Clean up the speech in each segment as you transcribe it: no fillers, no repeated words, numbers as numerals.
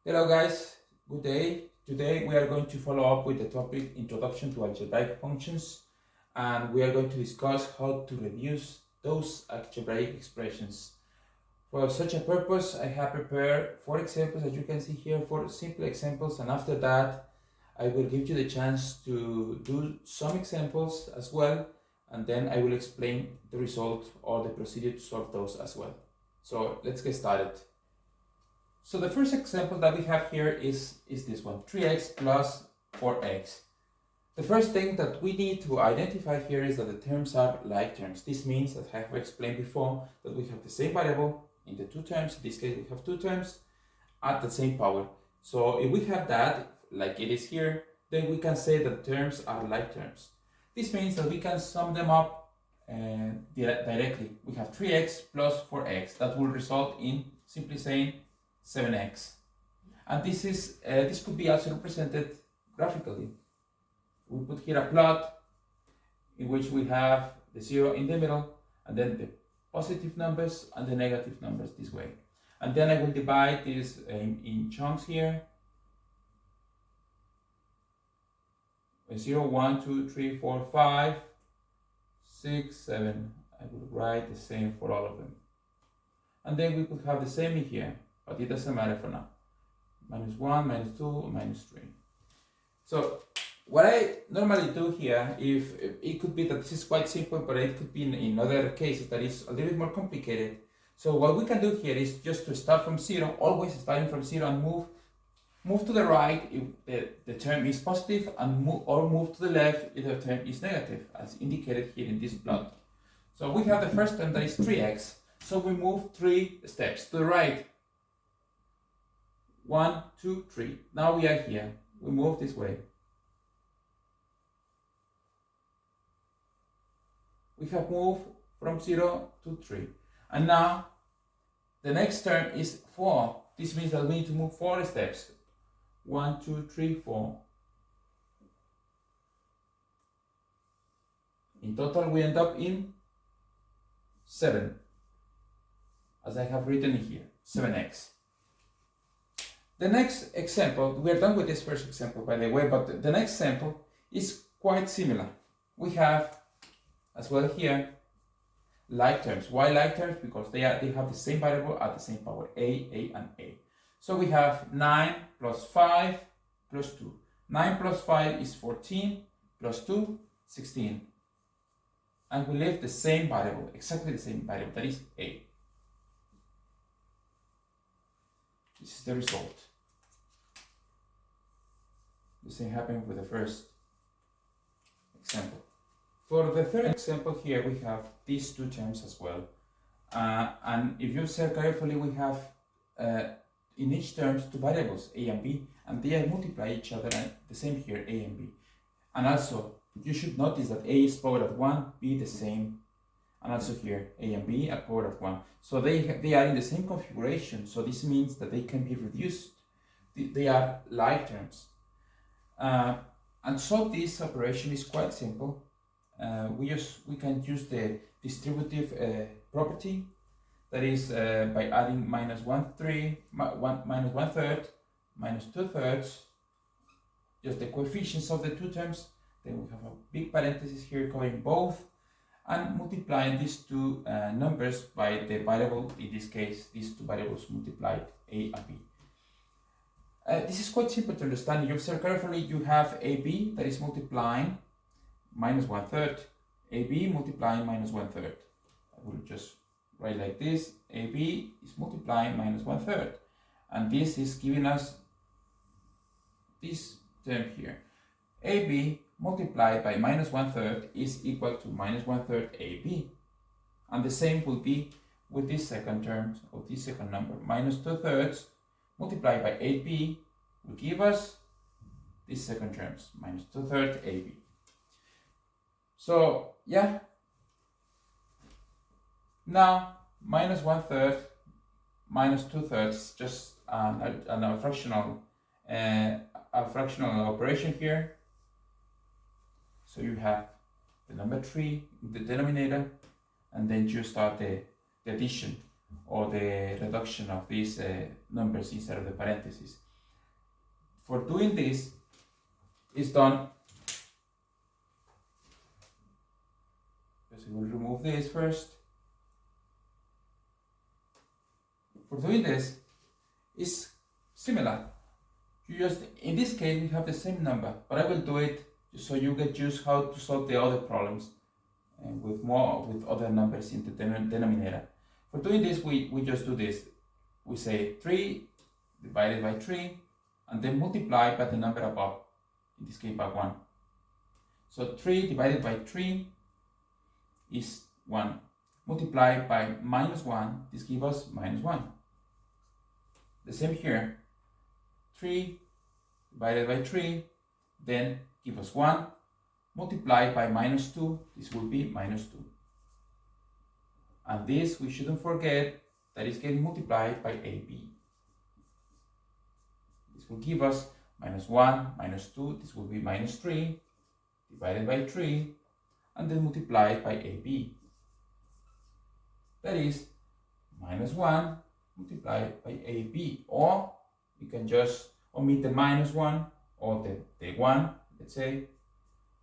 Hello guys, good day. Today we are going to follow up with the topic Introduction to Algebraic Functions, and we are going to discuss how to reduce those algebraic expressions. For such a purpose, I have prepared 4 examples, as you can see here, 4 simple examples, and after that I will give you the chance to do some examples as well, and then I will explain the result or the procedure to solve those as well. So let's get started. So the first example that we have here is this one, 3x plus 4x. The first thing that we need to identify here is that the terms are like terms. This means, as I have explained before, that we have the same variable in the two terms. In this case, we have two terms at the same power. So if we have that, like it is here, then we can say that terms are like terms. This means that we can sum them up directly. We have 3x plus 4x. That will result in simply saying 7x, and this could be also represented graphically. We put here a plot in which we have the 0 in the middle, and then the positive numbers and the negative numbers this way. And then I will divide this in chunks here. 0, 1, 2, 3, 4, 5, 6, 7. I will write the same for all of them. And then we could have the same in here, but it doesn't matter for now. -1, -2, -3. So what I normally do here, if it could be that this is quite simple, but it could be in other cases that is a little bit more complicated. So what we can do here is just to start from 0, always starting from 0, and move to the right if the term is positive, and move to the left if the term is negative, as indicated here in this plot. So we have the first term that is 3x. So we move 3 steps to the right. 1, 2, 3. Now we are here. We move this way. We have moved from 0 to 3. And now the next term is 4. This means that we need to move 4 steps. 1, 2, 3, 4. In total, we end up in 7. As I have written here, 7x. The next example, we are done with this first example, by the way, but the next example is quite similar. We have, as well here, like terms. Why like terms? Because they have the same variable at the same power, a, and a. So we have 9 plus 5 plus 2. 9 plus 5 is 14, plus 2, 16. And we leave the same variable, exactly the same variable, that is a. This is the result. The same happened with the first example. For the third example here, we have these two terms as well. And if you observe carefully, we have in each term two variables, a and b, and they multiply each other, and the same here, a and b. And also, you should notice that a is power of 1, b the same, and also here, a and b are power of 1. So they are in the same configuration, so this means that they can be reduced. They are like terms. And so this operation is quite simple. We can use the distributive property, that is by adding -1/3, -1/3, -2/3, just the coefficients of the two terms. Then we have a big parenthesis here covering both, and multiplying these two numbers by the variable, in this case, these two variables multiplied, a and b. This is quite simple to understand. If you observe carefully, you have ab that is multiplying -1/3, ab multiplying -1/3. I will just write like this, ab is multiplying -1/3, and this is giving us this term here. ab multiplied by -1/3 is equal to -1/3 ab, and the same will be with this second term, or this second number. -2/3 multiplied by 8b will give us this second terms, -2/3 ab. So yeah, now -1/3 -2/3 is just a fractional operation here. So you have the number 3 in the denominator, and then you start the addition or the reduction of these numbers inside of the parentheses. for doing this is done. We will remove this first. For doing this is similar. You just, in this case, we have the same number, but I will do it just so you get used how to solve the other problems and with other numbers in the denominator. For doing this, we just do this. We say 3 divided by 3 and then multiply by the number above, in this case by 1. So 3 divided by 3 is 1. Multiplied by -1, this gives us -1. The same here. 3 divided by 3, then give us 1. Multiplied by -2, this will be -2. And this, we shouldn't forget, that is getting multiplied by AB. This will give us -1, -2, this will be -3, divided by 3, and then multiplied by AB. That is -1 multiplied by AB, or we can just omit the -1 or the 1, let's say.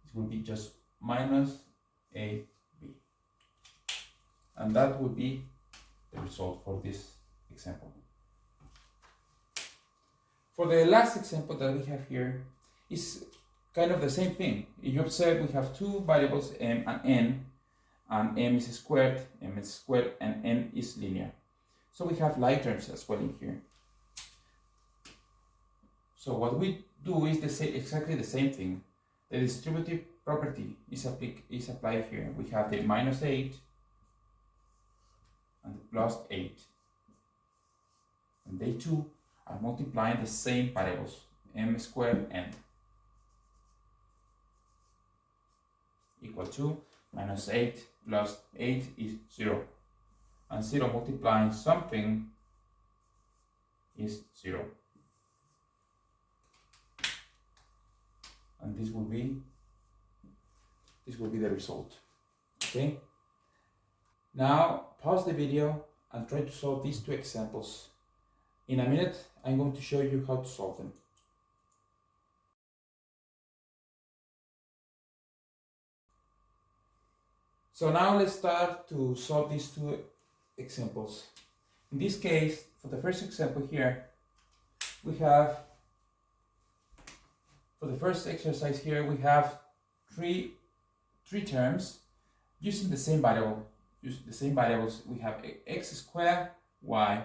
This will be just -AB. And that would be the result for this example. For the last example that we have here is kind of the same thing. If you observe, we have two variables, m and n, and m is squared, m is squared, and n is linear. So we have like terms as well in here. So what we do is exactly the same thing. The distributive property is applied here. We have the -8 and the +8. And they two are multiplying the same variables, m squared n, equal to -8 plus 8 is 0. And 0 multiplying something is 0. And this will be the result. Okay? Now pause the video and try to solve these two examples. In a minute, I'm going to show you how to solve them. So now let's start to solve these two examples. In this case, for the first example here, we have, for the first exercise here, we have three terms using the same variable. Using the same variables, we have x squared, y,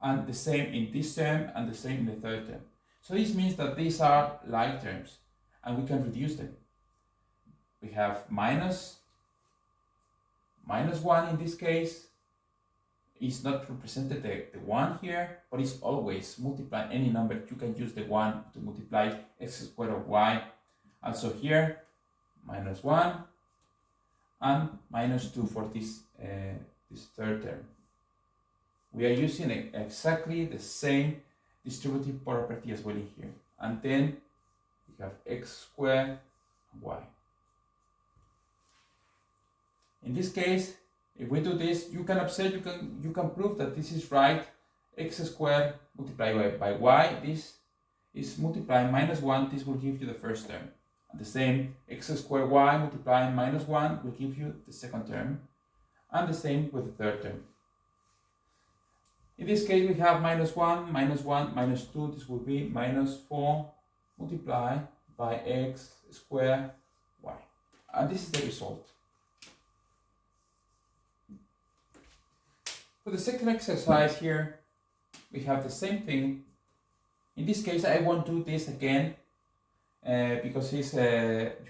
and the same in this term and the same in the third term. So this means that these are like terms and we can reduce them. We have minus 1 in this case is not represented the 1 here, but it's always multiply any number. You can use the 1 to multiply x squared of y. Also here, -1 and -2 for this third term. We are using exactly the same distributive property as well in here. And then we have x squared and y. In this case, if we do this, you can observe, you can prove that this is right. X squared multiplied by y, this is multiplying -1, this will give you the first term. And the same, x squared y multiplying -1 will give you the second term. And the same with the third term. In this case, we have -1, -1, -2, this will be -4 multiplied by x squared y. And this is the result. For the second exercise here, we have the same thing. In this case, I won't do this again because you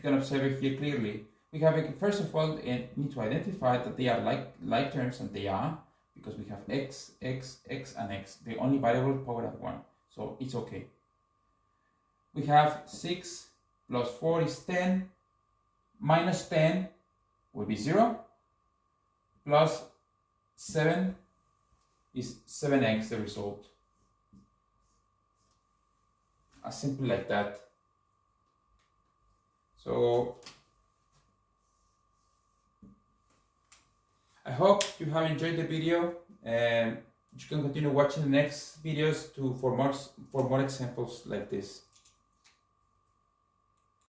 can observe it here clearly. We have, first of all, need to identify that they are like terms, and they are, because we have x, x, x, and x. The only variable powered at 1, so it's okay. We have 6 plus 4 is 10, minus 10 will be 0, plus 7 is 7x, the result. As simple like that. So I hope you have enjoyed the video. you can continue watching the next videos for more examples like this.